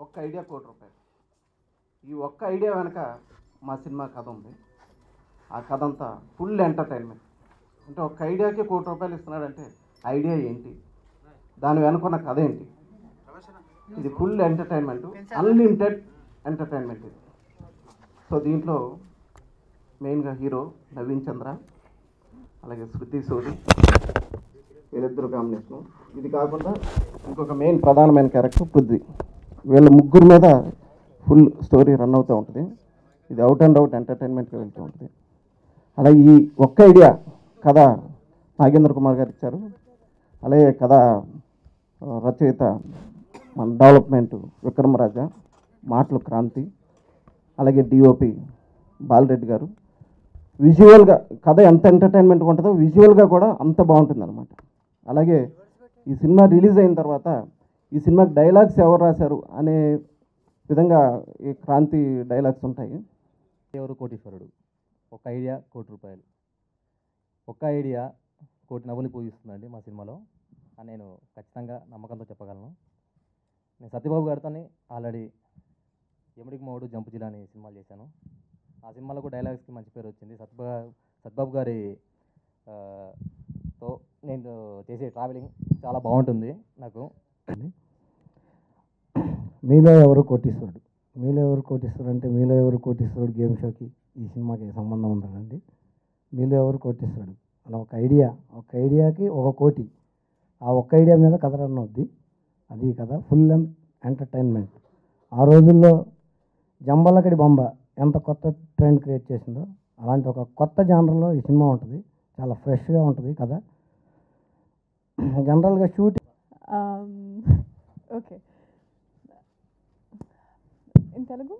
ఒక్క ఐడియా ₹1,00,00,000. ఈ ఒక్క ఐడియా వెనక మా సినిమా కథ ఉంది. ఆ కథ అంతా ఫుల్ ఎంటర్టైన్మెంట్. అంటే ఒక్క ఐడియాకి ₹1,00,00,000 ఇస్తున్నాడంటే ఐడియా ఏంటి, దాని వెనుకున్న కథ ఏంటి, ఇది ఫుల్ ఎంటర్టైన్మెంట్, అన్లిమిటెడ్ ఎంటర్టైన్మెంట్ ఇది. సో దీంట్లో మెయిన్గా హీరో నవీన్ చంద్ర, అలాగే శృతి సోడి, వీళ్ళిద్దరు కాంబినేషను. ఇది కాకుండా ఇంకొక మెయిన్ ప్రధానమైన క్యారెక్టర్ పృథ్వీ. వీళ్ళ ముగ్గురు మీద ఫుల్ స్టోరీ రన్ అవుతూ ఉంటుంది. ఇది అవుట్ అండ్ అవుట్ ఎంటర్టైన్మెంట్గా వెళ్తూ ఉంటుంది. అలాగే ఈ ఒక్క ఐడియా కథ నాగేంద్ర కుమార్ గారు ఇచ్చారు. అలాగే కథ రచయిత మన డెవలప్మెంట్ విక్రమరాజా, మాటలు క్రాంతి, అలాగే డిఓపి బాలరెడ్డి గారు. విజువల్గా కథ ఎంత ఎంటర్టైన్మెంట్గా ఉంటుందో విజువల్గా కూడా అంత బాగుంటుంది అనమాట. అలాగే ఈ సినిమా రిలీజ్ అయిన తర్వాత ఈ సినిమాకి డైలాగ్స్ ఎవరు రాశారు అనే విధంగా ఈ క్రాంతి డైలాగ్స్ ఉంటాయి. ఎవరు కోటీశ్వరుడు, ఒక ఐడియా ₹1,00,00,000. ఒక్క ఐడియా కోటి నవ్వుని పూజిస్తుందండి మా సినిమాలో అని నేను ఖచ్చితంగా నమ్మకంతో చెప్పగలను. నేను సత్యబాబు గారితో ఆల్రెడీ ఎముడికి మోడు జంపు జిల్లా అని సినిమాలు చేశాను. ఆ సినిమాలో కూడా డైలాగ్స్కి మంచి పేరు వచ్చింది. సత్యబాబు గారి తో నేను చేసే ట్రావెలింగ్ చాలా బాగుంటుంది నాకు. మీలో ఎవరు కోటీశ్వరుడు, మీలో ఎవరు కోటీశ్వరుడు అంటే మీలో ఎవరు కోటీశ్వరుడు గేమ్ షోకి ఈ సినిమాకి సంబంధం ఉందండి. మీలో ఎవరు కోటీశ్వరుడు అలా ఒక ఐడియాకి ₹1,00,00,000. ఆ ఒక్క ఐడియా మీద కథ రన్ అవుద్ది. అది కథ ఫుల్ లెంత్ ఎంటర్టైన్మెంట్. ఆ రోజుల్లో జంబలకడి బొంబ ఎంత కొత్త ట్రెండ్ క్రియేట్ చేసిందో అలాంటి ఒక కొత్త జానర్లో ఈ సినిమా ఉంటుంది. చాలా ఫ్రెష్గా ఉంటుంది కథ. జనరల్గా shooting Okay. In Telugu?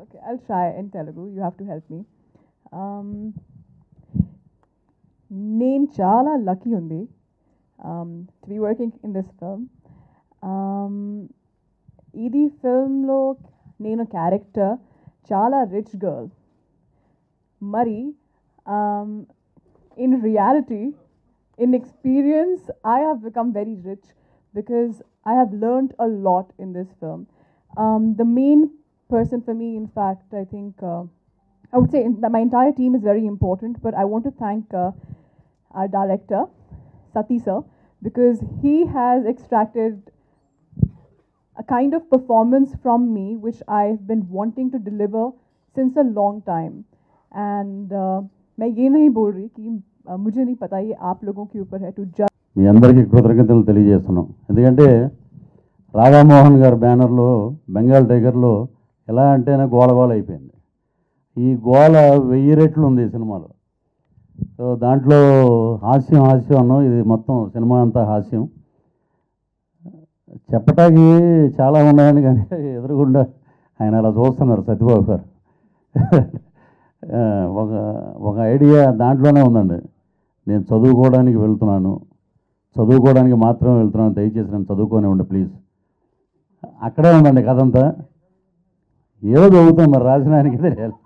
Okay, I'll try in Telugu. You have to help me. నేను చాలా లక్కీ ఉంది to be working in this film. ఇది ఫిల్మ్లో నేను క్యారెక్టర్ చాలా రిచ్ గర్ల్. మరి in reality, in experience, I have become very rich because I have learned a lot in this film. The main person for me, in fact, I think, I would say that my entire team is very important, but I want to thank our director, Sati sir, because he has extracted a kind of performance from me which I've been wanting to deliver since a long time. And मैं ये नहीं बोल रही कि मुझे नहीं पता ये आप लोगों के ऊपर है to judge. మీ అందరికీ కృతజ్ఞతలు తెలియజేస్తున్నాం. ఎందుకంటే రాధామోహన్ గారి బ్యానర్లో బెంగాల్ టైగర్లో ఎలా అంటేనే గోల అయిపోయింది. ఈ గోల 1000 రెట్లు ఉంది ఈ సినిమాలో. సో దాంట్లో హాస్యం అన్నాం. ఇది మొత్తం సినిమా అంతా హాస్యం. చెప్పటానికి చాలా ఉన్నాయని కానీ ఎదురుగుండా ఆయన అలా చూస్తున్నారు సత్యబాబు గారు. ఒక ఐడియా దాంట్లోనే ఉందండి. నేను చదువుకోవడానికి మాత్రమే వెళ్తున్నాను, దయచేసి నన్ను చదువుకొని ఉండి ప్లీజ్. అక్కడే ఉందండి కథ అంతా. ఏదో చదువుతాం మరి రాసిన ఆయనకి తెలియాలి.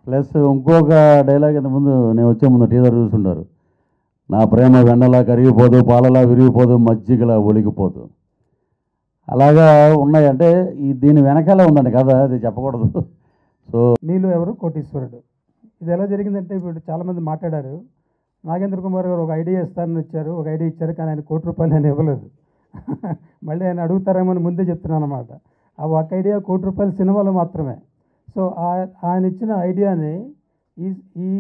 ప్లస్ ఇంకొక డైలాగ్ ఇంతకుముందు నేను వచ్చే ముందు టీజర్ చూసుంటారు. నా ప్రేమ వెన్నలా కరిగిపోదు, పాలలా విరిగిపోదు, మజ్జిగలా ఒలిగిపోదు. అలాగా ఉన్నాయి. అంటే దీని వెనకాలే ఉందండి కథ, అది చెప్పకూడదు. సో మీలో ఎవరు కోటీశ్వరుడు ఇది ఎలా జరిగిందంటే ఇప్పుడు చాలామంది మాట్లాడారు. నాగేంద్ర కుమార్ గారు ఒక ఐడియా ఇస్తానని ఇచ్చారు, ఒక ఐడియా ఇచ్చారు, కానీ ఆయన ₹1,00,00,000 ఆయన ఇవ్వలేదు. మళ్ళీ ఆయన అడుగుతారేమో అని ముందే చెప్తున్నాను అనమాట. ఆ ఒక ఐడియా ₹1,00,00,000 సినిమాలో మాత్రమే. సో ఆయన ఇచ్చిన ఐడియాని ఈ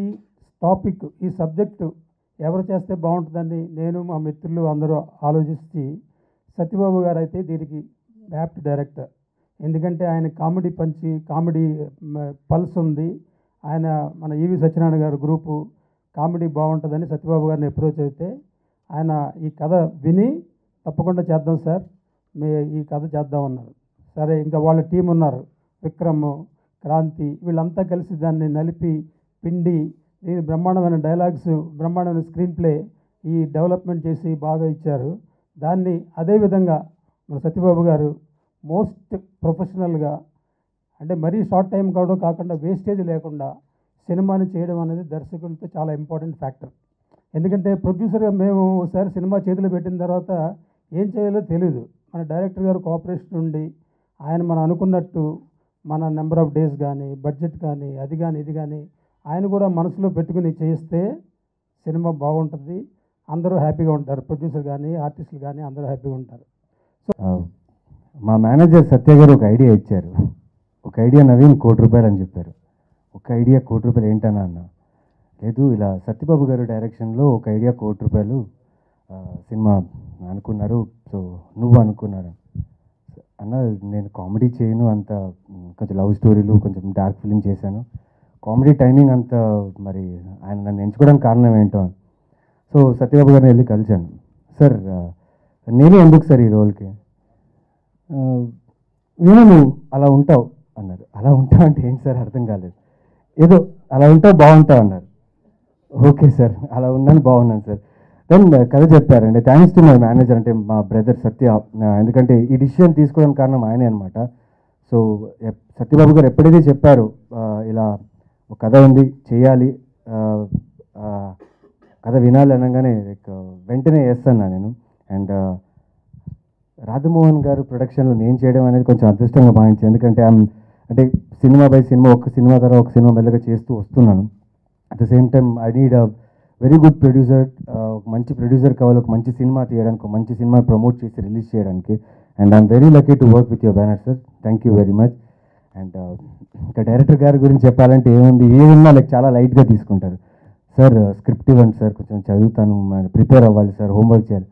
టాపిక్, ఈ సబ్జెక్టు ఎవరు చేస్తే బాగుంటుందని నేను మా మిత్రులు అందరూ ఆలోచించి సత్యబాబు గారు అయితే దీనికి యాప్ట్ డైరెక్టర్. ఎందుకంటే ఆయన కామెడీ పల్స్ ఉంది. ఆయన మన ఈవి సత్యనారాయణ గారు గ్రూపు కామెడీ బాగుంటుందని సత్యబాబు గారిని అప్రోచ్ అయితే ఆయన ఈ కథ విని తప్పకుండా చేద్దాం సార్, ఈ కథ చేద్దామన్నారు. సరే, ఇంకా వాళ్ళ టీం ఉన్నారు, విక్రమ్, క్రాంతి, వీళ్ళంతా కలిసి దాన్ని నలిపి పిండి దీని బ్రహ్మాండమైన డైలాగ్స్, బ్రహ్మాండమైన స్క్రీన్ ప్లే ఈ డెవలప్మెంట్ చేసి బాగా ఇచ్చారు. దాన్ని అదేవిధంగా మన సత్యబాబు గారు మోస్ట్ ప్రొఫెషనల్గా, అంటే మరీ షార్ట్ టైం కాకుండా వేస్టేజ్ లేకుండా సినిమాని చేయడం అనేది దర్శకులతో చాలా ఇంపార్టెంట్ ఫ్యాక్టర్. ఎందుకంటే ప్రొడ్యూసర్గా మేము ఒకసారి సినిమా చేతిలో పెట్టిన తర్వాత ఏం చేయాలో తెలీదు. మన డైరెక్టర్ గారు కోఆపరేషన్ ఉండి ఆయన మనం అనుకున్నట్టు మన నెంబర్ ఆఫ్ డేస్ కానీ బడ్జెట్ కానీ అది కానీ ఇది కానీ ఆయన కూడా మనసులో పెట్టుకుని చేస్తే సినిమా బాగుంటుంది, అందరూ హ్యాపీగా ఉంటారు, ప్రొడ్యూసర్ కానీ ఆర్టిస్టులు కానీ అందరూ హ్యాపీగా ఉంటారు. మా మేనేజర్ సత్య గారు ఒక ఐడియా ఇచ్చారు. ఒక ఐడియా నవీన్ ₹1,00,00,000 అని చెప్పారు. ఒక ఐడియా ₹1,00,00,000 ఏంటన్నా అన్న? లేదు, ఇలా సత్యబాబు గారు డైరెక్షన్లో ఒక ఐడియా ₹1,00,00,000 సినిమా అనుకున్నారు, సో నువ్వు అనుకున్నారు అన్న. నేను కామెడీ చేయను, అంత కొంచెం లవ్ స్టోరీలు కొంచెం డార్క్ ఫిలిం చేశాను, కామెడీ టైమింగ్ అంత మరి ఆయన నన్ను ఎంచుకోవడానికి కారణం ఏంటో. సో సత్యబాబు గారిని వెళ్ళి కలిశాను. సార్ నేనే ఎందుకు సార్ ఈ రోల్కి? నువ్వు అలా ఉంటావు అన్నారు. అలా ఉంటావు అంటే ఏంటి సార్ అర్థం కాలేదు. ఏదో అలా ఉంటావు బాగుంటావు అన్నారు. ఓకే సార్, అలా ఉన్నాను బాగున్నాను సార్. దెన్ కథ చెప్పారండి. థ్యాంక్స్ టు మై మేనేజర్, అంటే మా బ్రదర్ సత్య. ఎందుకంటే ఈ డిసిషన్ తీసుకోవడానికి కారణం ఆయనే అనమాట. సో సత్యబాబు గారు ఎప్పుడైతే చెప్పారు ఇలా ఒక కథ ఉంది చేయాలి, కథ వినాలి అనగానే లైక్ వెంటనే వేస్తాను నేను. అండ్ రాధమోహన్ గారు ప్రొడక్షన్లో నేను చేయడం అనేది కొంచెం అదృష్టంగా భావించాను. ఎందుకంటే అంటే సినిమా బై సినిమా ఒక సినిమా తర్వాత ఒక సినిమా మెల్లగా చేస్తూ వస్తున్నాను. At the same time I need a very good producer. ఒక మంచి ప్రొడ్యూసర్ కావాలి ఒక మంచి సినిమా తీయడానికి, ఒక మంచి సినిమా ప్రమోట్ చేసి రిలీజ్ చేయడానికి. And I'm very lucky to work with your banner sir. Thank you very much. And ఇంకా డైరెక్టర్ గారి గురించి చెప్పాలంటే ఏముంది, ఏమున్నా లైక్ చాలా లైట్గా తీసుకుంటారు. సార్ స్క్రిప్ట్ ఇవ్వండి సార్, కొంచెం చదువుతాను, ప్రిపేర్ అవ్వాలి సార్, హోంవర్క్ చేయాలి.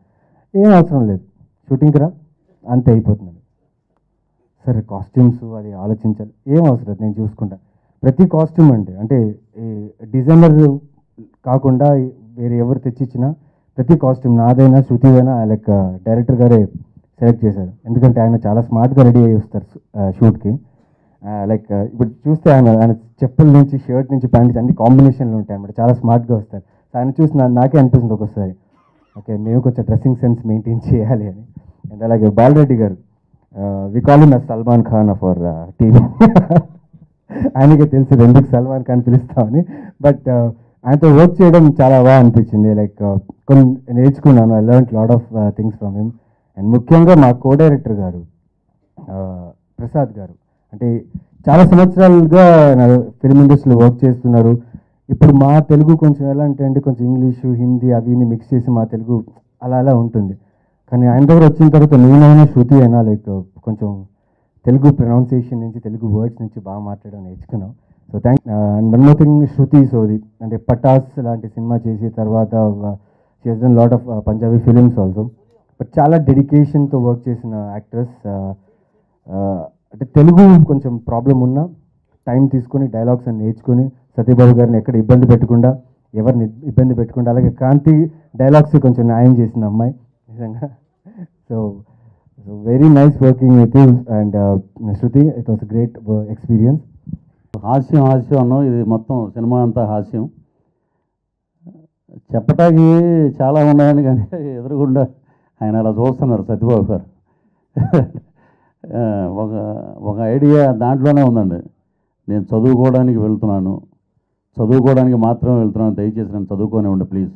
ఏం అవసరం లేదు, షూటింగ్కి రా అంతే అయిపోతుంది సార్. కాస్ట్యూమ్స్ అది ఆలోచించాలి, ఏం అవసరం లేదు, నేను చూసుకుంటాను. ప్రతి కాస్ట్యూమ్ అంటే డిజైనర్ కాకుండా వేరే ఎవరు తెచ్చిచ్చినా ప్రతి కాస్ట్యూమ్ నాదైనా శృతిదైనా లైక్ డైరెక్టర్ గారే సెలెక్ట్ చేశారు. ఎందుకంటే ఆయన చాలా స్మార్ట్గా రెడీ అయ్యి వస్తారు షూట్కి. లైక్ ఇప్పుడు చూస్తే ఆయన చెప్పుల నుంచి షర్ట్ నుంచి ప్యాంట్ అన్ని కాంబినేషన్లు ఉంటాయి అన్నమాట, చాలా స్మార్ట్గా వస్తారు. సో ఆయన చూసి నాకే అనిపిస్తుంది ఒక్కొక్కసారి, ఓకే మేము కొంచెం డ్రెస్సింగ్ సెన్స్ మెయింటైన్ చేయాలి అని. అండ్ అలాగే బాలరెడ్డి గారు, we call him Salman Khan of our team. ఆయనకే తెలుసు ఎందుకు సల్మాన్ ఖాన్ పిలుస్తామని. బట్ ఆయనతో వర్క్ చేయడం చాలా బాగా అనిపించింది. లైక్ కొన్ని నేర్చుకున్నాను, I learn lot of things from him. And ముఖ్యంగా మా కో డైరెక్టర్ గారు ప్రసాద్ గారు, అంటే చాలా సంవత్సరాలుగా ఫిల్మ్ ఇండస్ట్రీలో వర్క్ చేస్తున్నారు. ఇప్పుడు మా తెలుగు కొంచెం ఎలా అంటే కొంచెం ఇంగ్లీషు హిందీ అవిని మిక్స్ చేసి మా తెలుగు అలా అలా ఉంటుంది. కానీ ఆయన దగ్గర వచ్చిన తర్వాత నేనైనా శృతి అయినా లైక్ కొంచెం తెలుగు ప్రొనౌన్సియేషన్ నుంచి తెలుగు వర్డ్స్ నుంచి బాగా మాట్లాడడం నేర్చుకున్నాం. So and one more thing, Shruti Sodhi అంటే పటాస్ లాంటి సినిమా చేసి తర్వాత she has done lot of Punjabi films also. But చాలా డెడికేషన్తో వర్క్ చేసిన యాక్ట్రెస్. అంటే తెలుగు కొంచెం ప్రాబ్లం ఉన్నా టైం తీసుకొని డైలాగ్స్ అని నేర్చుకొని సత్యబాబు గారిని ఎక్కడ ఇబ్బంది పెట్టకుండా, ఎవరిని ఇబ్బంది పెట్టకుండా, అలాగే క్రాంతి డైలాగ్స్ కొంచెం న్యాయం చేసిన అమ్మాయి నిజంగా. So very nice working with you and Shruti, it was great experience. హాస్యం అన్నాం, ఇది మొత్తం సినిమా అంతా హాస్యం. చెప్పటానికి చాలా ఉన్నాయని కానీ ఎదురుగుండా ఆయన అలా చూస్తున్నారు సత్యబాబు గారు. ఒక ఐడియా దాంట్లోనే ఉందండి. నేను చదువుకోవడానికి మాత్రమే వెళ్తున్నాను, దయచేసి నన్ను చదువుకోనివ్వండి ప్లీజ్.